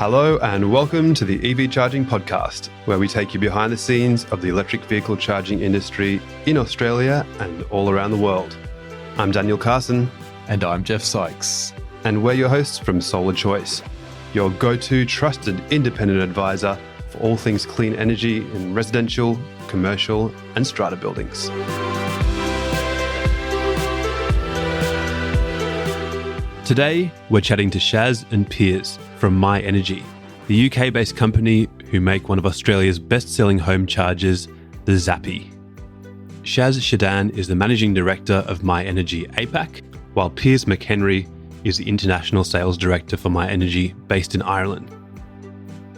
Hello and welcome to the EV Charging Podcast, where we take you behind the scenes of the electric vehicle charging industry in Australia and all around the world. I'm Daniel Carson. And I'm Jeff Sykes. And we're your hosts from Solar Choice, your go-to trusted independent advisor for all things clean energy in residential, commercial, and strata buildings. Today, we're chatting to Shaz and Piers from MyEnergi, the UK-based company who make one of Australia's best-selling home chargers, the Zappi. Shaz Shadan is the Managing Director of MyEnergi APAC, while Piers McHenry is the International Sales Director for MyEnergi based in Ireland.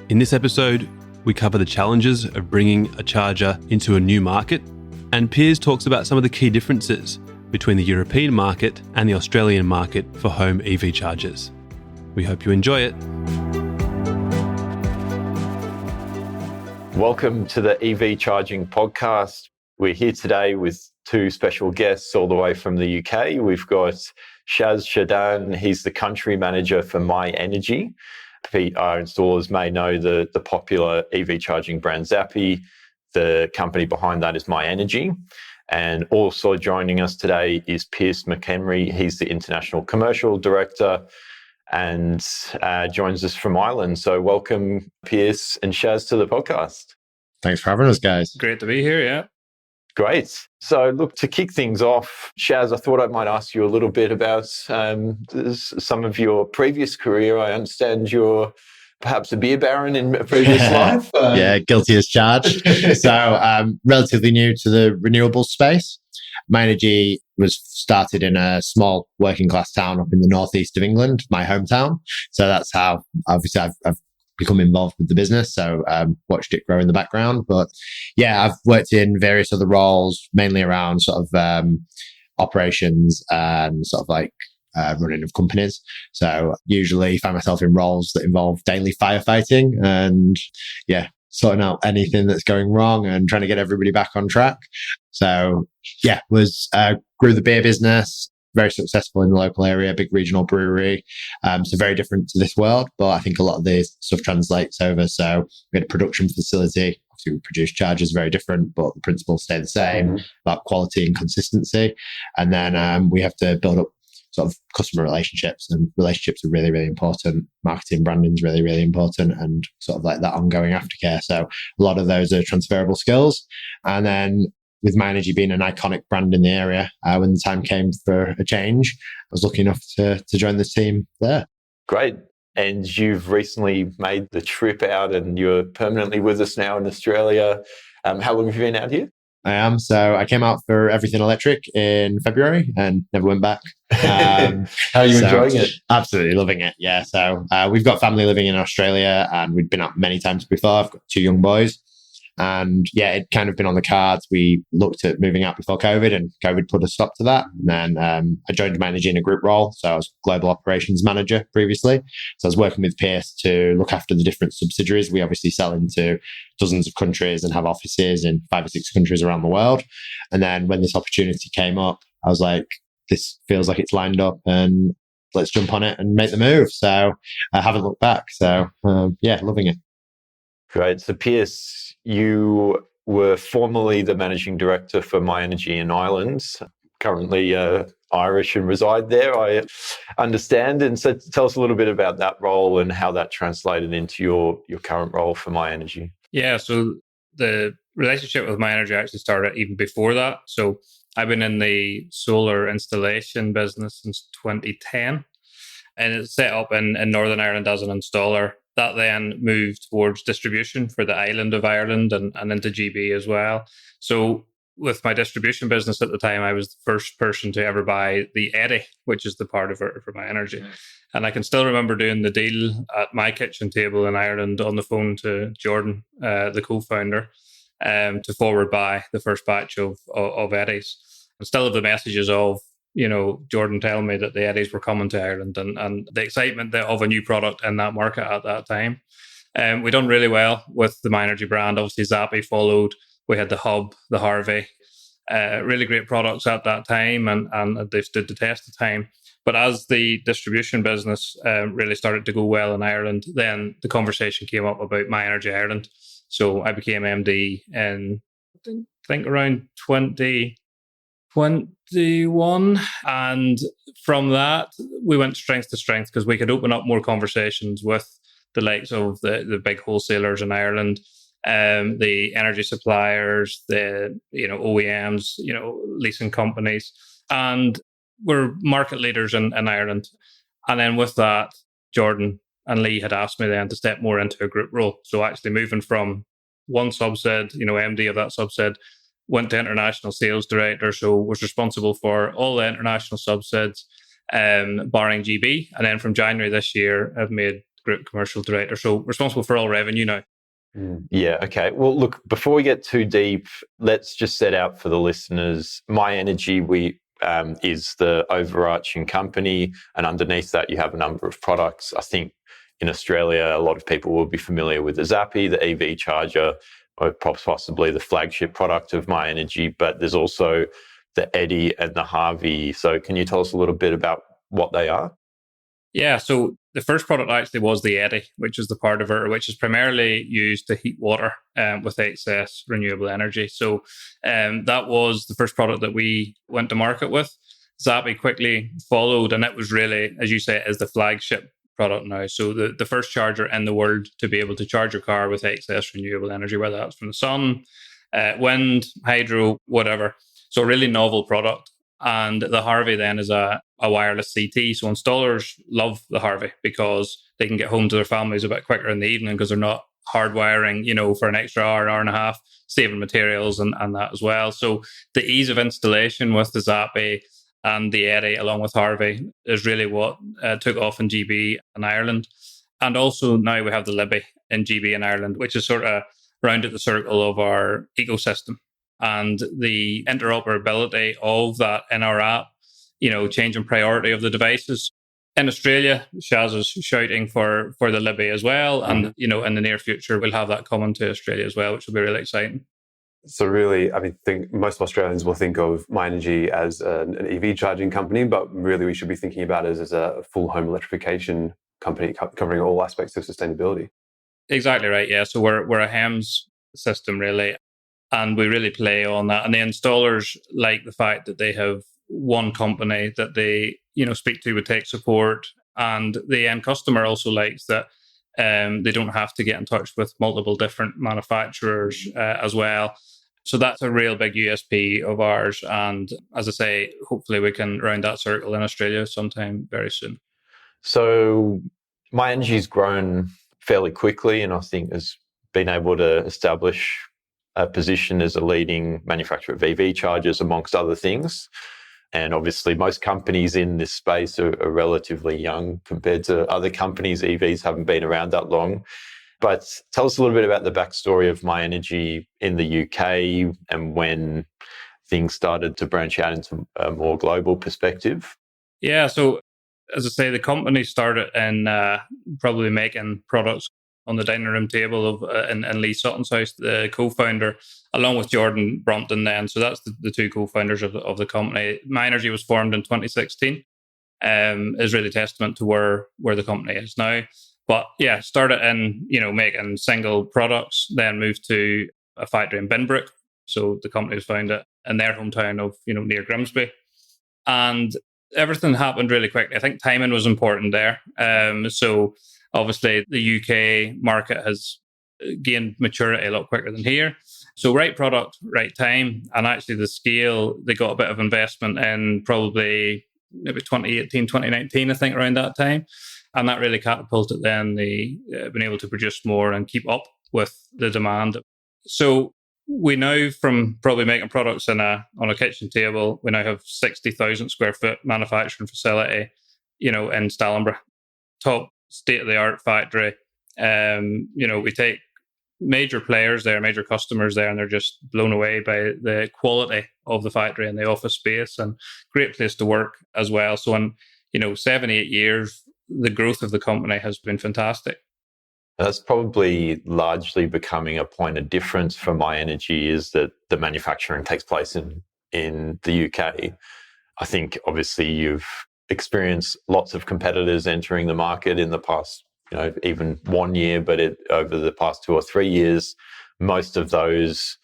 In this episode, we cover the challenges of bringing a charger into a new market, and Piers talks about some of the key differences between the European market and the Australian market for home EV chargers. We hope you enjoy it. Welcome to the EV Charging Podcast. We're here today with two special guests all the way from the UK. We've got Shaz Shadan. He's the country manager for MyEnergi. Our installers may know the popular EV charging brand Zappi. The company behind that is MyEnergi. And also joining us today is Piers McHenry. He's the International Commercial Director and joins us from Ireland. So welcome, Piers and Shaz, to the podcast. Thanks for having us, guys. Great to be here, yeah. Great. So look, to kick things off, Shaz, I thought I might ask you a little bit about some of your previous career. I understand you're perhaps a beer baron in a previous life. Yeah, guilty as charged. So relatively new to the renewable space. MyEnergi was started in a small working class town up in the northeast of England, my hometown. So that's how obviously I've become involved with the business. So watched it grow in the background. But yeah, I've worked in various other roles, mainly around sort of operations and sort of like running of companies. So usually find myself in roles that involve daily firefighting and sorting out anything that's going wrong and trying to get everybody back on track. So grew the beer business, very successful in the local area, big regional brewery. So very different to this world, but I think a lot of this stuff translates over. So we had a production facility. Obviously we produce chargers, very different, but the principles stay the same about quality and consistency. And then we have to build up sort of customer relationships, and relationships are really, really important. Marketing, branding is really, really important, and sort of like that ongoing aftercare. So a lot of those are transferable skills. And then with MyEnergi being an iconic brand in the area, when the time came for a change, I was lucky enough to join the team there. Great. And you've recently made the trip out and you're permanently with us now in Australia. How long have you been out here? I am. So I came out for Everything Electric in February and never went back. How are you enjoying it? Absolutely loving it. Yeah. So we've got family living in Australia and we'd been out many times before. I've got two young boys. And yeah, it'd kind of been on the cards. We looked at moving out before COVID and COVID put a stop to that. And then I joined MyEnergi in a group role. So I was global operations manager previously. So I was working with Piers to look after the different subsidiaries. We obviously sell into dozens of countries and have offices in 5 or 6 countries around the world. And then when this opportunity came up, I was like, this feels like it's lined up and let's jump on it and make the move. So I haven't looked back. So loving it. Great. So Piers, you were formerly the managing director for MyEnergi in Ireland, currently Irish and reside there, I understand. And so tell us a little bit about that role and how that translated into your current role for MyEnergi. Yeah, so the relationship with MyEnergi actually started even before that. So I've been in the solar installation business since 2010, and it's set up in Northern Ireland as an installer. That then moved towards distribution for the island of Ireland and into GB as well. So with my distribution business at the time, I was the first person to ever buy the Eddy, which is the part of it for MyEnergi. And I can still remember doing the deal at my kitchen table in Ireland on the phone to Jordan, the co-founder, to forward buy the first batch of Eddies. And still have the messages of, Jordan telling me that the Eddies were coming to Ireland and the excitement of a new product in that market at that time. We done really well with the MyEnergi brand. Obviously, Zappi followed. We had the Hub, the Harvey, really great products at that time, and they stood the test of time. But as the distribution business really started to go well in Ireland, then the conversation came up about MyEnergi Ireland. So I became MD in, I think around 2021. And from that, we went strength to strength because we could open up more conversations with the likes of the big wholesalers in Ireland, the energy suppliers, the OEMs, leasing companies, and we're market leaders in Ireland. And then with that, Jordan and Lee had asked me then to step more into a group role. So actually moving from one subsed, MD of that subsed, went to international sales director. So was responsible for all the international subseds, barring GB. And then from January this year, I've made group commercial director. So responsible for all revenue now. Yeah, okay. Well, look, before we get too deep, let's just set out for the listeners. MyEnergi, is the overarching company, and underneath that you have a number of products. I think in Australia, a lot of people will be familiar with the Zappi, the EV charger, or possibly the flagship product of MyEnergi, but there's also the Eddy and the Harvey. So can you tell us a little bit about what they are? Yeah, so the first product actually was the Eddy, which is the part of it, which is primarily used to heat water with excess renewable energy. So that was the first product that we went to market with. Zappi quickly followed, and it was really, as you say, is the flagship product now. So the first charger in the world to be able to charge your car with excess renewable energy, whether that's from the sun, wind, hydro, whatever. So a really novel product. And the Harvey then is a wireless CT. So installers love the Harvey because they can get home to their families a bit quicker in the evening because they're not hardwiring, for an extra hour and a half, saving materials and that as well. So the ease of installation with the Zappi and the Eddy along with Harvey is really what took off in GB and Ireland. And also now we have the Libby in GB and Ireland, which is sort of rounded the circle of our ecosystem. And the interoperability of that in our app, changing priority of the devices. In Australia, Shaz is shouting for the Libby as well. And, in the near future, we'll have that coming to Australia as well, which will be really exciting. So really, I think most Australians will think of MyEnergi as an EV charging company, but really we should be thinking about it as a full home electrification company covering all aspects of sustainability. Exactly right, yeah. So we're a HEMS system, really. And we really play on that. And the installers like the fact that they have one company that they, speak to with tech support. And the end customer also likes that they don't have to get in touch with multiple different manufacturers as well. So that's a real big USP of ours. And as I say, hopefully we can round that circle in Australia sometime very soon. So MyEnergi's grown fairly quickly, and I think has been able to establish a position as a leading manufacturer of EV chargers, amongst other things. And obviously, most companies in this space are relatively young compared to other companies. EVs haven't been around that long. But tell us a little bit about the backstory of MyEnergi in the UK and when things started to branch out into a more global perspective. Yeah, so as I say, the company started in probably making products on the dining room table of in Lee Sutton's house, the co-founder, along with Jordan Brompton then. So that's the two co-founders of the company. MyEnergi was formed in 2016. Is really testament to where the company is now. But yeah, started in, making single products, then moved to a factory in Binbrook. So the company was founded in their hometown of, near Grimsby. And everything happened really quickly. I think timing was important there. So obviously, the UK market has gained maturity a lot quicker than here. So right product, right time. And actually the scale, they got a bit of investment in probably maybe 2018, 2019, I think, around that time. And that really catapulted then the been able to produce more and keep up with the demand. So we now, from probably making products on a kitchen table, we now have 60,000 square foot manufacturing facility, in Stallingborough. Top state-of-the-art factory. We take major players there, major customers there, and they're just blown away by the quality of the factory and the office space, and great place to work as well. So in 7-8 years, the growth of the company has been fantastic. That's probably largely becoming a point of difference for MyEnergi, is that the manufacturing takes place in the UK. I think obviously you've experienced lots of competitors entering the market in the past, even 1 year, but over the past 2 or 3 years, most of those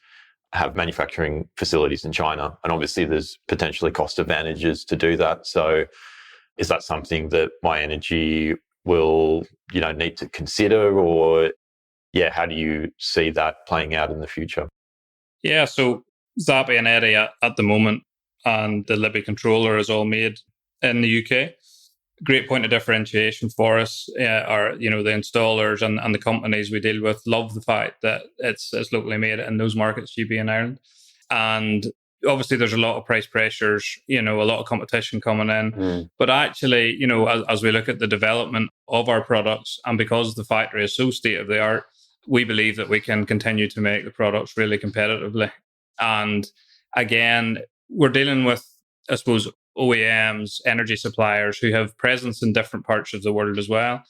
have manufacturing facilities in China. And obviously there's potentially cost advantages to do that. So is that something that MyEnergi will, need to consider, or how do you see that playing out in the future? Yeah, so Zappi and Eddy at the moment, and the Libby controller is all made in the UK. Great point of differentiation for us. Are the installers and the companies we deal with love the fact that it's locally made in those markets, GB and Ireland. And obviously there's a lot of price pressures, a lot of competition coming in. But actually, as we look at the development of our products, and because the factory is so state of the art, we believe that we can continue to make the products really competitively. And again, we're dealing with, I suppose, OEMs, energy suppliers who have presence in different parts of the world as well.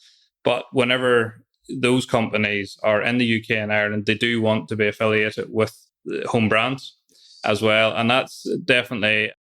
But whenever those companies are in the UK and Ireland, they do want to be affiliated with home brands as well. And that's definitely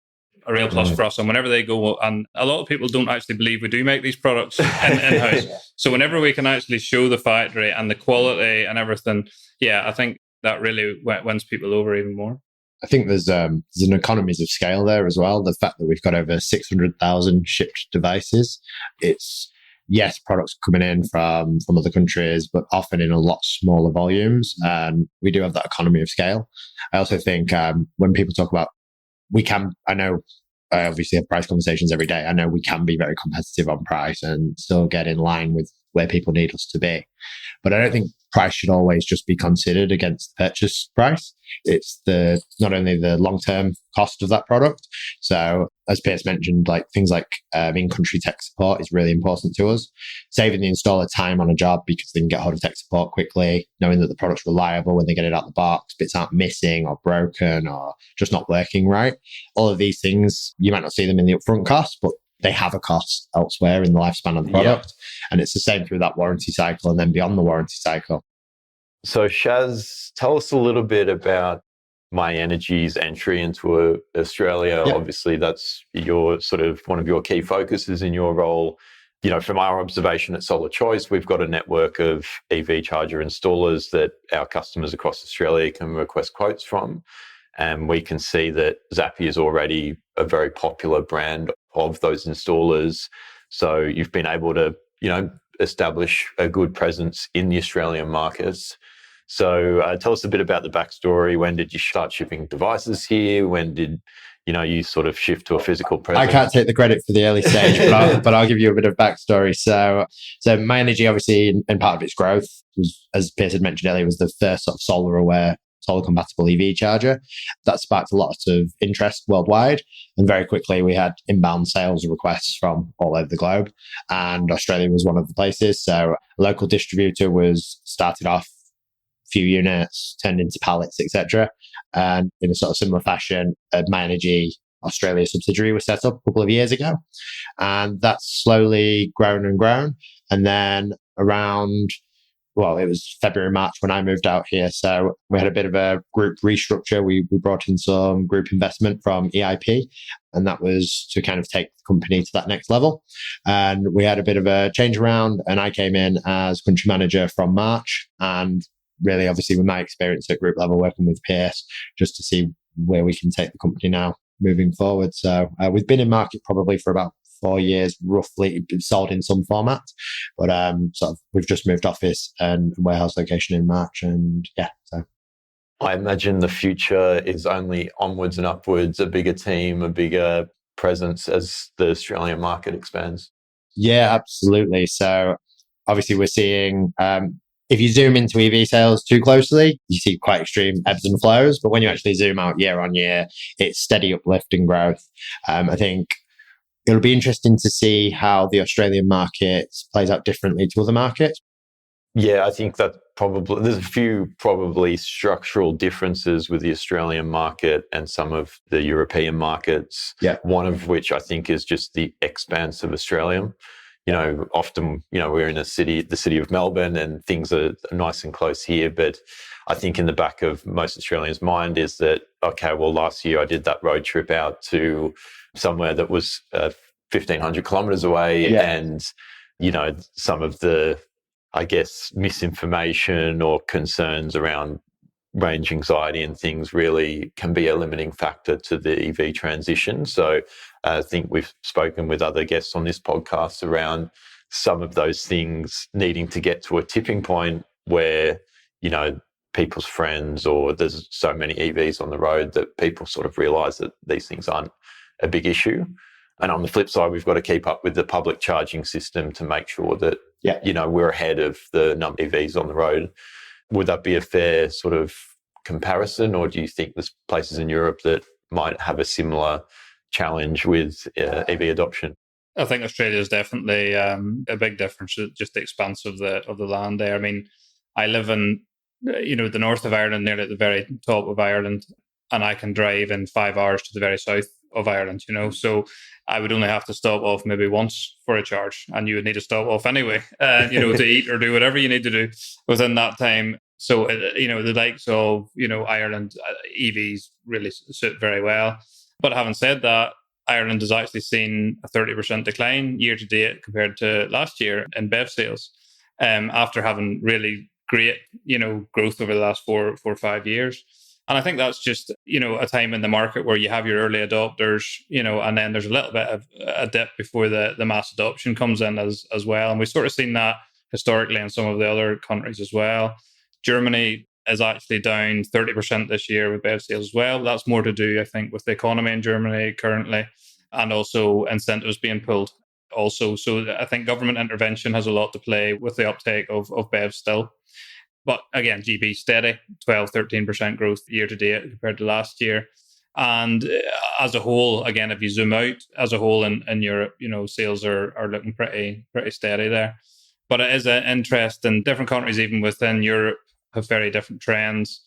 a real plus for us. And whenever they go, and a lot of people don't actually believe we do make these products in-house. So whenever we can actually show the factory and the quality and everything, I think that really wins people over even more. I think there's an economies of scale there as well. The fact that we've got over 600,000 shipped devices. It's, yes, products coming in from other countries, but often in a lot smaller volumes. And we do have that economy of scale. I also think when people talk about, I know I obviously have price conversations every day. I know we can be very competitive on price and still get in line with where people need us to be. But I don't think price should always just be considered against the purchase price. It's not only the long-term cost of that product. So as Piers mentioned, things like in-country tech support is really important to us. Saving the installer time on a job because they can get hold of tech support quickly, knowing that the product's reliable when they get it out the box, bits aren't missing or broken or just not working right. All of these things, you might not see them in the upfront cost, but they have a cost elsewhere in the lifespan of the product. And it's the same through that warranty cycle and then beyond the warranty cycle. So Shaz, tell us a little bit about MyEnergi's entry into Australia. Obviously, that's your sort of one of your key focuses in your role. From our observation at Solar Choice, we've got a network of EV charger installers that our customers across Australia can request quotes from. And we can see that Zappi is already a very popular brand of those installers. So you've been able to, establish a good presence in the Australian markets. So tell us a bit about the backstory. When did you start shipping devices here? When did you sort of shift to a physical presence? I can't take the credit for the early stage, but I'll give you a bit of backstory. So MyEnergi, obviously, in part of its growth, was, as Piers had mentioned earlier, was the first sort of solar-aware, solar-compatible EV charger. That sparked a lot of interest worldwide. And very quickly, we had inbound sales requests from all over the globe. And Australia was one of the places. So a local distributor started off few units, turned into pallets, etc. And in a sort of similar fashion, MyEnergi Australia subsidiary was set up a couple of years ago. And that's slowly grown and grown. And then around, it was February, March when I moved out here. So we had a bit of a group restructure. We brought in some group investment from EIP, and that was to kind of take the company to that next level. And we had a bit of a change around, and I came in as country manager from March. And really, obviously, with my experience at group level working with Piers, just to see where we can take the company now moving forward. So we've been in market probably for about 4 years, roughly, sold in some format. But sort of we've just moved office and warehouse location in March. And so. I imagine the future is only onwards and upwards, a bigger team, a bigger presence as the Australian market expands. Yeah, absolutely. So obviously we're seeing... if you zoom into EV sales too closely, you see quite extreme ebbs and flows. But when you actually zoom out year on year, it's steady uplift and growth. I think it'll be interesting to see how the Australian market plays out differently to other markets. Yeah, I think that there's a few probably structural differences with the Australian market and some of the European markets. Yeah. One of which I think is just the expanse of Australia. Often, we're in the city of Melbourne, and things are nice and close here. But I think in the back of most Australians' mind is that, okay, well, last year I did that road trip out to somewhere that was 1,500 kilometers away. And, some of the, I guess, misinformation or concerns around range anxiety and things really can be a limiting factor to the EV transition. So I think we've spoken with other guests on this podcast around some of those things needing to get to a tipping point where, people's friends, or there's so many EVs on the road that people sort of realise that these things aren't a big issue. And on the flip side, we've got to keep up with the public charging system to make sure that, we're ahead of the number of EVs on the road. Would that be a fair sort of comparison, or do you think there's places in Europe that might have a similar challenge with EV adoption? I think Australia is definitely a big difference, just the expanse of the land there. I mean, I live in, the north of Ireland, near at the very top of Ireland, and I can drive in 5 hours to the very south of Ireland, so I would only have to stop off maybe once for a charge, and you would need to stop off anyway, to eat or do whatever you need to do within that time. So, the likes of, Ireland, EVs really suit very well. But having said that, Ireland has actually seen a 30% decline year to date compared to last year in BEV sales, after having really great, growth over the last 4 or 5 years. And I think that's just, a time in the market where you have your early adopters, and then there's a little bit of a dip before the mass adoption comes in as well. And we've sort of seen that historically in some of the other countries as well. Germany is actually down 30% this year with BEV sales as well. That's more to do, I think, with the economy in Germany currently, and also incentives being pulled also. So I think government intervention has a lot to play with the uptake of BEV still. But again, GB steady, 12-13% growth year to date compared to last year. And as a whole, again, if you zoom out, as a whole in Europe, sales are looking pretty steady there. But it is an interest in different countries, even within Europe, have very different trends.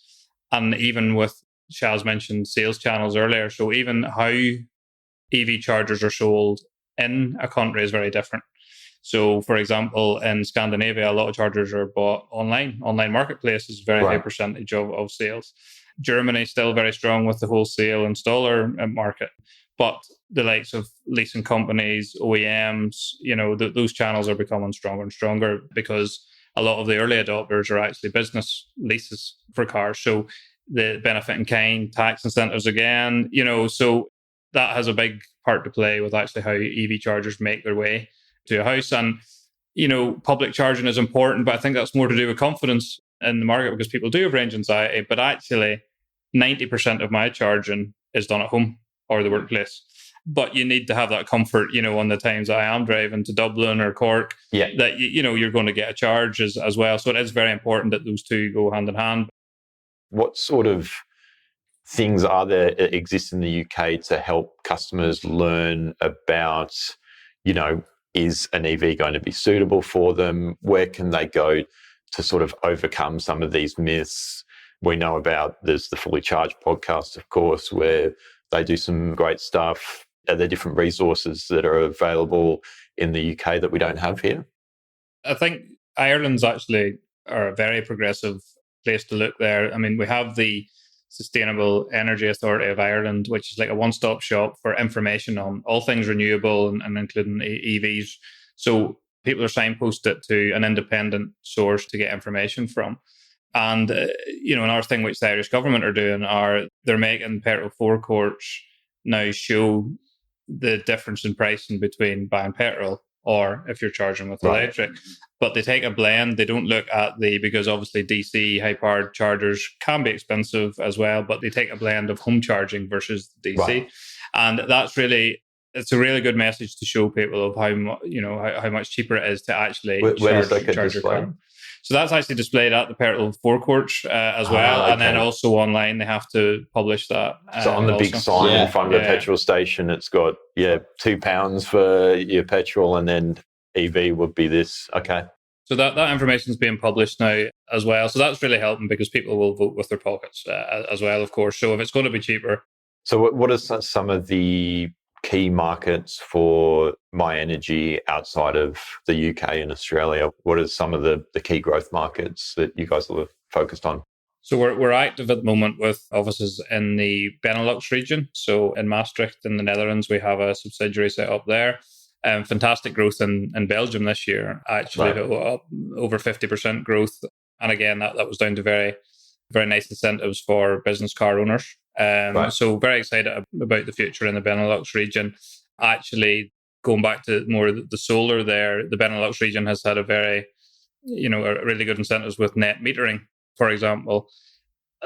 And even with, Shaz mentioned sales channels earlier, so even how EV chargers are sold in a country is very different. So, for example, in Scandinavia, a lot of chargers are bought online. Online marketplace is a very high percentage of sales. Germany still very strong with the wholesale installer market. But the likes of leasing companies, OEMs, those channels are becoming stronger and stronger because a lot of the early adopters are actually business leases for cars. So the benefit in kind, tax incentives again, so that has a big part to play with actually how EV chargers make their way to a house. And, public charging is important, but I think that's more to do with confidence in the market because people do have range anxiety. But actually, 90% of my charging is done at home or the workplace. But you need to have that comfort, on the times that I am driving to Dublin or Cork, that, you're going to get a charge as well. So it is very important that those two go hand in hand. What sort of things are there that exist in the UK to help customers learn about, is an EV going to be suitable for them? Where can they go to sort of overcome some of these myths? We know there's the Fully Charged podcast, of course, where they do some great stuff. Are there different resources that are available in the UK that we don't have here? I think Ireland's actually are a very progressive place to look there. I mean, we have the Sustainable Energy Authority of Ireland, which is like a one-stop shop for information on all things renewable and including EVs. So people are signposted to an independent source to get information from. And, another thing which the Irish government are doing they're making petrol forecourts now show the difference in pricing between buying petrol or if you're charging with electric. But they take a blend. They don't look at because obviously DC high-powered chargers can be expensive as well, but they take a blend of home charging versus DC. Right. And it's a really good message to show people of how much cheaper it is to actually charge your car. So that's actually displayed at the petrol forecourts as well. Okay. And then also online, they have to publish that. So on the big sign in front of the petrol station, it's got, £2 for your petrol, and then EV would be this. Okay. So that information is being published now as well. So that's really helping because people will vote with their pockets as well, of course. So if it's going to be cheaper. So what are some of the key markets for MyEnergi outside of the UK and Australia? What are some of the key growth markets that you guys are focused on? So we're active at the moment with offices in the Benelux region. So in Maastricht in the Netherlands, we have a subsidiary set up there. Fantastic growth in Belgium this year, actually, up over 50% growth. And again, that was down to very, very nice incentives for business car owners. So very excited about the future in the Benelux region. Actually, going back to more the solar there, the Benelux region has had a very, a really good incentives with net metering, for example.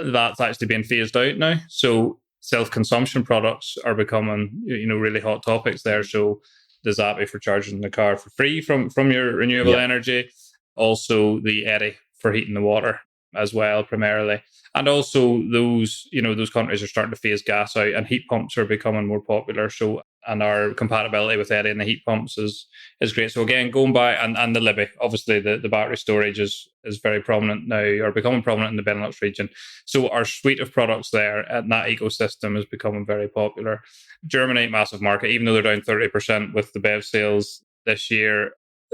That's actually being phased out now. So self-consumption products are becoming, really hot topics there. So the Zappi for charging the car for free from your renewable energy. Also the Eddy for heating the water as well, primarily. And also those countries are starting to phase gas out, and heat pumps are becoming more popular. So, and our compatibility with Eddy and the heat pumps is great. So again, going by, and the Libby, obviously the battery storage is very prominent now, or becoming prominent in the Benelux region. So our suite of products there and that ecosystem is becoming very popular. Germany, massive market, even though they're down 30% with the BEV sales this year,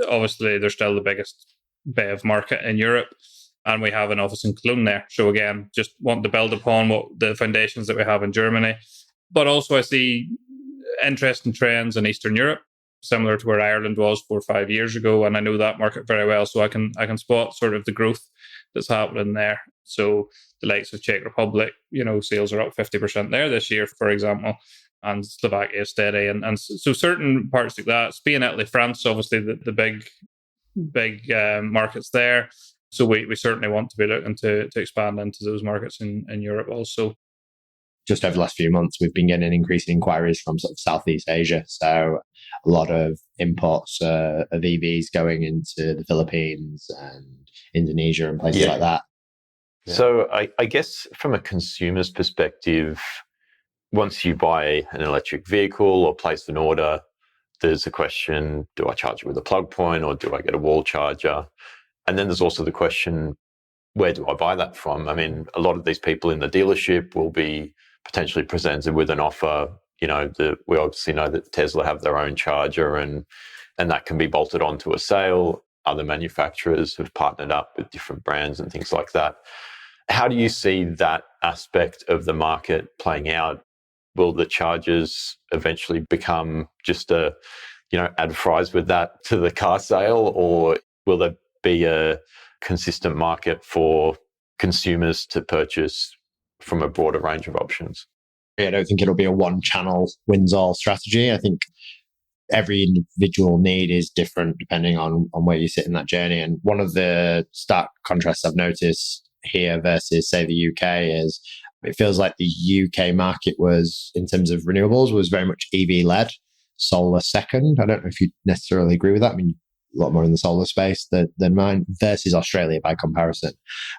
obviously they're still the biggest BEV market in Europe. And we have an office in Cologne there. So again, just want to build upon what the foundations that we have in Germany. But also I see interesting trends in Eastern Europe, similar to where Ireland was 4 or 5 years ago. And I know that market very well. So I can spot sort of the growth that's happening there. So the likes of Czech Republic, sales are up 50% there this year, for example. And Slovakia is steady. And so certain parts like that, Spain, Italy, France, obviously the big markets there. So we certainly want to be looking to expand into those markets in Europe also. Just over the last few months, we've been getting increasing inquiries from sort of Southeast Asia. So a lot of imports of EVs going into the Philippines and Indonesia and places like that. Yeah. So I guess from a consumer's perspective, once you buy an electric vehicle or place an order, there's a question, do I charge it with a plug point or do I get a wall charger? And then there's also the question, where do I buy that from? I mean, a lot of these people in the dealership will be potentially presented with an offer. We obviously know that Tesla have their own charger and that can be bolted onto a sale. Other manufacturers have partnered up with different brands and things like that. How do you see that aspect of the market playing out? Will the chargers eventually become just add fries with that to the car sale, or will there be a consistent market for consumers to purchase from a broader range of options? I don't think it'll be a one-channel wins-all strategy. I think every individual need is different depending on where you sit in that journey. And one of the stark contrasts I've noticed here versus, say, the UK is it feels like the UK market was, in terms of renewables, was very much EV-led, solar second. I don't know if you necessarily agree with that. I mean, a lot more in the solar space than mine, versus Australia by comparison.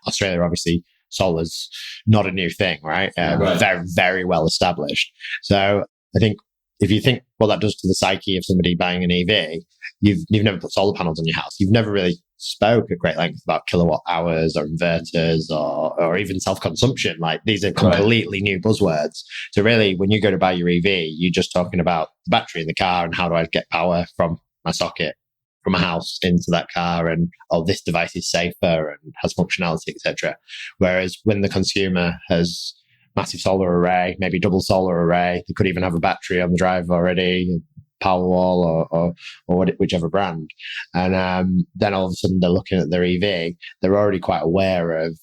Australia, obviously, solar's not a new thing, right? Very, very well established. So I think if you think what that does to the psyche of somebody buying an EV, you've never put solar panels on your house. You've never really spoke at great length about kilowatt hours or inverters or even self-consumption. Like, these are completely new buzzwords. So really, when you go to buy your EV, you're just talking about the battery in the car and how do I get power from my socket, from a house into that car, and this device is safer and has functionality, etc. Whereas when the consumer has massive solar array, maybe double solar array, they could even have a battery on the drive already, Powerwall or whichever brand, and then all of a sudden they're looking at their EV, they're already quite aware of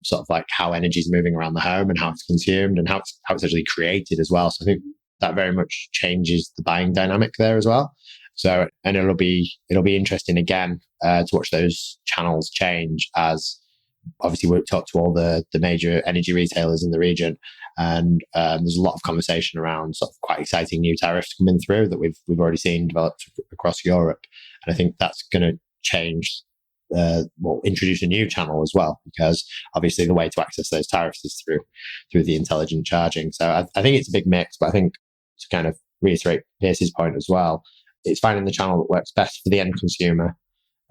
sort of like how energy is moving around the home and how it's consumed and how it's actually created as well. So I think that very much changes the buying dynamic there as well. So, and it'll be interesting again to watch those channels change, as obviously we've talked to all the major energy retailers in the region, and there's a lot of conversation around sort of quite exciting new tariffs coming through that we've already seen developed across Europe, and I think that's going to change. Introduce a new channel as well, because obviously the way to access those tariffs is through the intelligent charging. So I think it's a big mix, but I think to kind of reiterate Pierce's point as well, it's finding the channel that works best for the end consumer,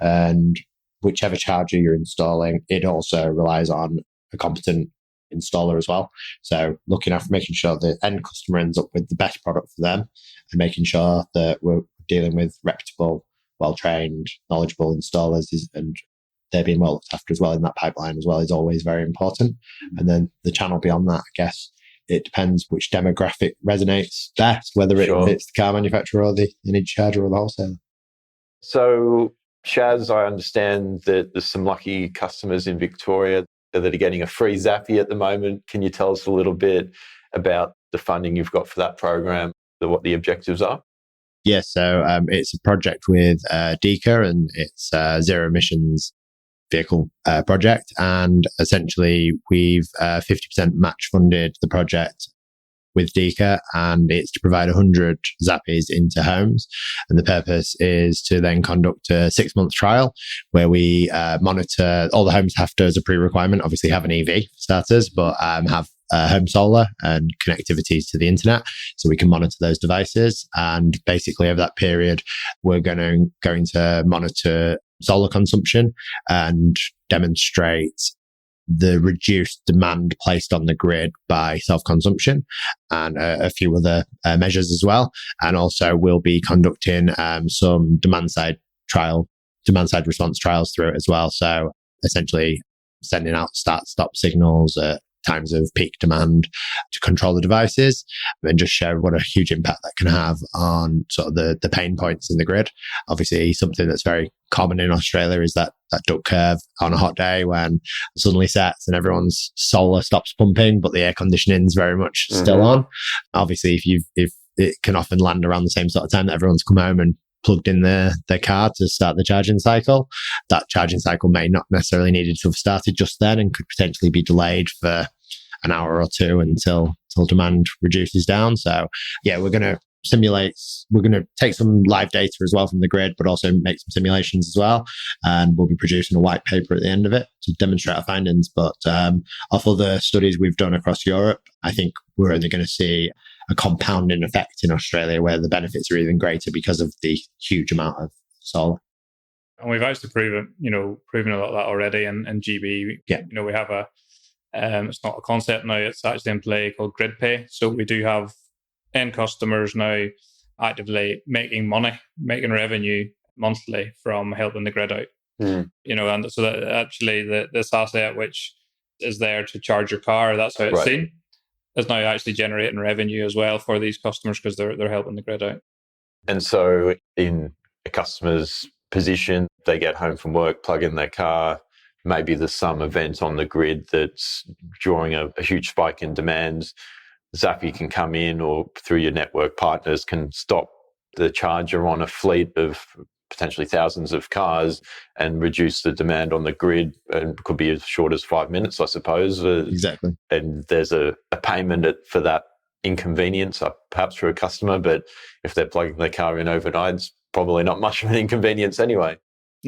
and whichever charger you're installing, it also relies on a competent installer as well. So looking after making sure the end customer ends up with the best product for them, and making sure that we're dealing with reputable, well-trained, knowledgeable installers, and they're being well looked after as well in that pipeline as well is always very important. And then the channel beyond that, I guess, it depends which demographic resonates best, whether it's the car manufacturer or the energy charger or the wholesaler. So, Shaz, I understand that there's some lucky customers in Victoria that are getting a free Zappi at the moment. Can you tell us a little bit about the funding you've got for that program, what the objectives are? Yes, so it's a project with DECA, and it's a zero emissions vehicle project. And essentially, we've 50% match funded the project with DECA, and it's to provide 100 Zappis into homes. And the purpose is to then conduct a 6-month trial where we monitor. All the homes have to, as a pre-requirement, obviously have an EV for starters, but have home solar and connectivity to the internet, so we can monitor those devices. And basically, over that period, we're going to monitor solar consumption and demonstrate the reduced demand placed on the grid by self-consumption, and a few other measures as well. And also we'll be conducting some demand-side response trials through it as well. So essentially sending out start-stop signals at times of peak demand to control the devices, and just show what a huge impact that can have on sort of the pain points in the grid. Obviously, something that's very common in Australia is that duck curve on a hot day when it suddenly sets and everyone's solar stops pumping, but the air conditioning is very much still on. Obviously, if it can often land around the same sort of time that everyone's come home and plugged in their car to start the charging cycle, that charging cycle may not necessarily needed to have started just then and could potentially be delayed for an hour or two until demand reduces down. So yeah, we're going to take some live data as well from the grid, but also make some simulations as well. And we'll be producing a white paper at the end of it to demonstrate our findings. But off of the studies we've done across Europe, I think we're only going to see a compounding effect in Australia where the benefits are even greater because of the huge amount of solar. And we've actually proven a lot of that already in GB. Yeah. We have it's not a concept now, it's actually in play called Grid Pay. So we do have end customers now actively making money, making revenue monthly from helping the grid out. And so that actually this asset, which is there to charge your car, that's how it's seen, is now actually generating revenue as well for these customers because they're helping the grid out. And so in a customer's position, they get home from work, plug in their car, maybe there's some event on the grid that's drawing a huge spike in demand. Zappi can come in, or through your network partners can stop the charger on a fleet of potentially thousands of cars and reduce the demand on the grid, and could be as short as 5 minutes, I suppose. Exactly. And there's a payment for that inconvenience, perhaps for a customer, but if they're plugging their car in overnight, it's probably not much of an inconvenience anyway.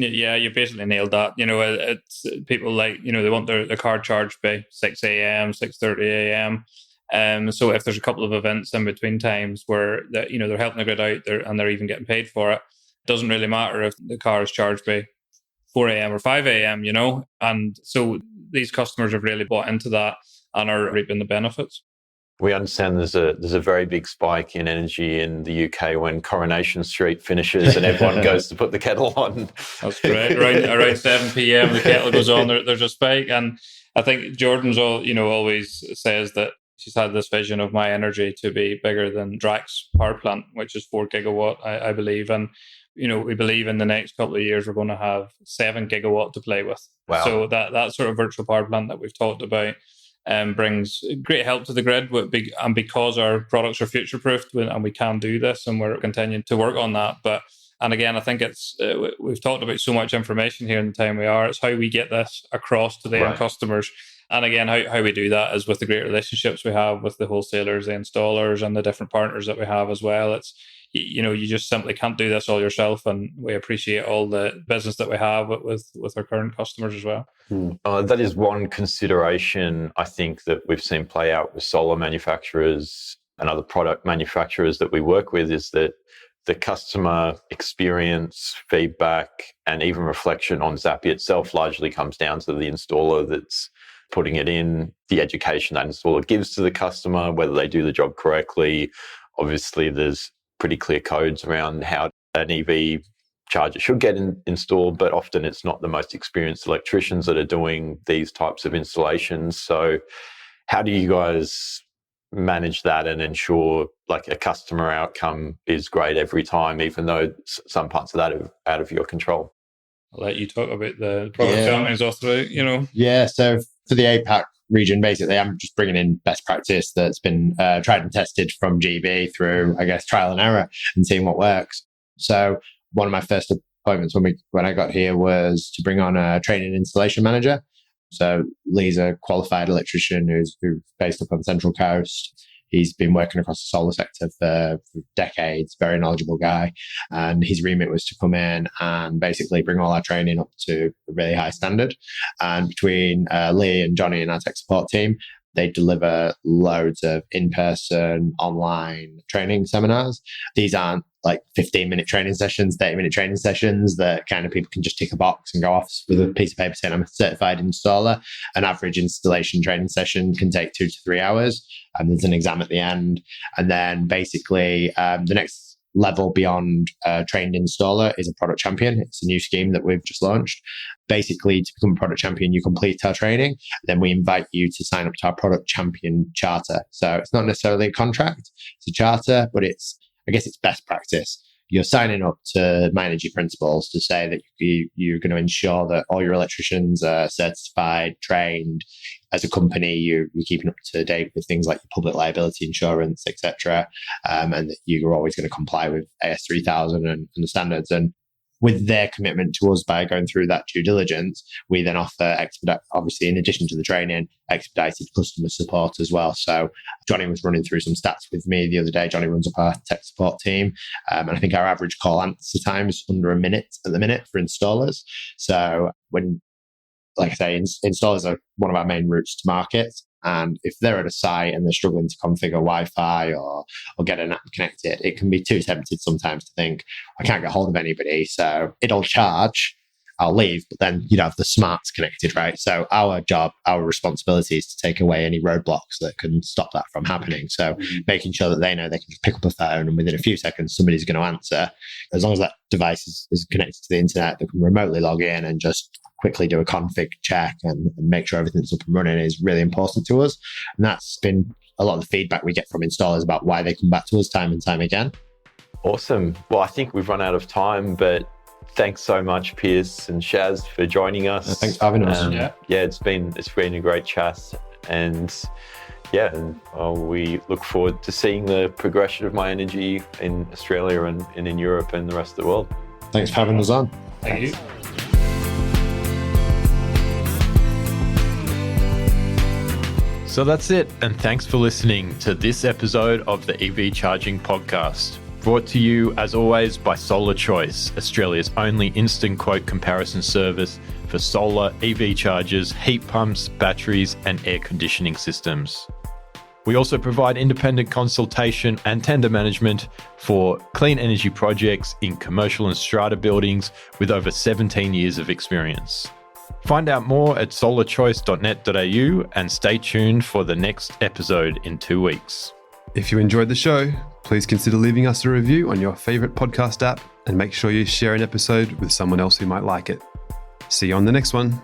Yeah, you basically nailed that. It's people they want their car charged by 6 a.m., 6:30 a.m. So if there's a couple of events in between times where they're helping the grid out and they're even getting paid for it, doesn't really matter if the car is charged by 4 a.m. or 5 a.m., And so these customers have really bought into that and are reaping the benefits. We understand there's a very big spike in energy in the UK when Coronation Street finishes and everyone goes to put the kettle on. That's correct. Around 7 p.m. the kettle goes on. There's a spike, and I think Jordan's always says that she's had this vision of MyEnergi to be bigger than Drax power plant, which is 4 gigawatt, I believe, and we believe in the next couple of years we're going to have 7 gigawatt to play with. Wow. So that sort of virtual power plant that we've talked about brings great help to the grid, and because our products are future-proofed and we can do this, and we're continuing to work on that. And again, I think it's we've talked about so much information here in the time we are. It's how we get this across to the end customers. And again, how we do that is with the great relationships we have with the wholesalers, the installers, and the different partners that we have as well. It's you just simply can't do this all yourself, and we appreciate all the business that we have with our current customers as well. That is one consideration I think that we've seen play out with solar manufacturers and other product manufacturers that we work with, is that the customer experience, feedback, and even reflection on Zappi itself largely comes down to the installer that's putting it in, the education that installer gives to the customer, whether they do the job correctly. Obviously, there's pretty clear codes around how an EV charger should get installed, but often it's not the most experienced electricians that are doing these types of installations. So how do you guys manage that and ensure like a customer outcome is great every time, even though some parts of that are out of your control? I'll let you talk about the product companies all through, Yeah, so for the APAC region, basically, I'm just bringing in best practice that's been tried and tested from GB through, I guess, trial and error and seeing what works. So one of my first appointments when I got here was to bring on a training installation manager. So Lee's a qualified electrician who's based up on the Central Coast. He's been working across the solar sector for decades, very knowledgeable guy. And his remit was to come in and basically bring all our training up to a really high standard. And between Lee and Johnny and our tech support team, they deliver loads of in-person, online training seminars. These aren't like 15-minute training sessions, 30-minute training sessions that kind of people can just tick a box and go off with a piece of paper saying, I'm a certified installer. An average installation training session can take 2 to 3 hours. And there's an exam at the end. And then basically the next level beyond trained installer is a product champion. It's a new scheme that we've just launched. Basically, to become a product champion, you complete our training. Then we invite you to sign up to our product champion charter. So it's not necessarily a contract, it's a charter, but I guess it's best practice. You're signing up to MyEnergi principles to say that you're going to ensure that all your electricians are certified, trained. As a company, you're keeping up to date with things like your public liability insurance, etc., and that you're always going to comply with AS3000 and the standards. And with their commitment to us by going through that due diligence, we then offer obviously, in addition to the training, expedited customer support as well. So Johnny was running through some stats with me the other day. Johnny runs up our tech support team. And I think our average call answer time is under a minute at the minute for installers. So when, like I say, installers are one of our main routes to market. And if they're at a site and they're struggling to configure Wi-Fi or get an app connected, it can be too tempted sometimes to think, I can't get hold of anybody, so it'll charge, I'll leave, but then you'd have the smarts connected, right? So our job, our responsibility is to take away any roadblocks that can stop that from happening. So making sure that they know they can just pick up a phone and within a few seconds, somebody's going to answer. As long as that device is connected to the internet, they can remotely log in and just quickly do a config check and make sure everything's up and running is really important to us. And that's been a lot of the feedback we get from installers about why they come back to us time and time again. Awesome. Well, I think we've run out of time, but thanks so much, Piers and Shaz, for joining us. Thanks for having us. It's been a great chat. And we look forward to seeing the progression of MyEnergi in Australia and in Europe and the rest of the world. Thanks for having us on. Thank you. So that's it, and thanks for listening to this episode of the EV Charging Podcast. Brought to you, as always, by Solar Choice, Australia's only instant quote comparison service for solar, EV chargers, heat pumps, batteries, and air conditioning systems. We also provide independent consultation and tender management for clean energy projects in commercial and strata buildings with over 17 years of experience. Find out more at solarchoice.net.au and stay tuned for the next episode in 2 weeks. If you enjoyed the show, please consider leaving us a review on your favourite podcast app and make sure you share an episode with someone else who might like it. See you on the next one.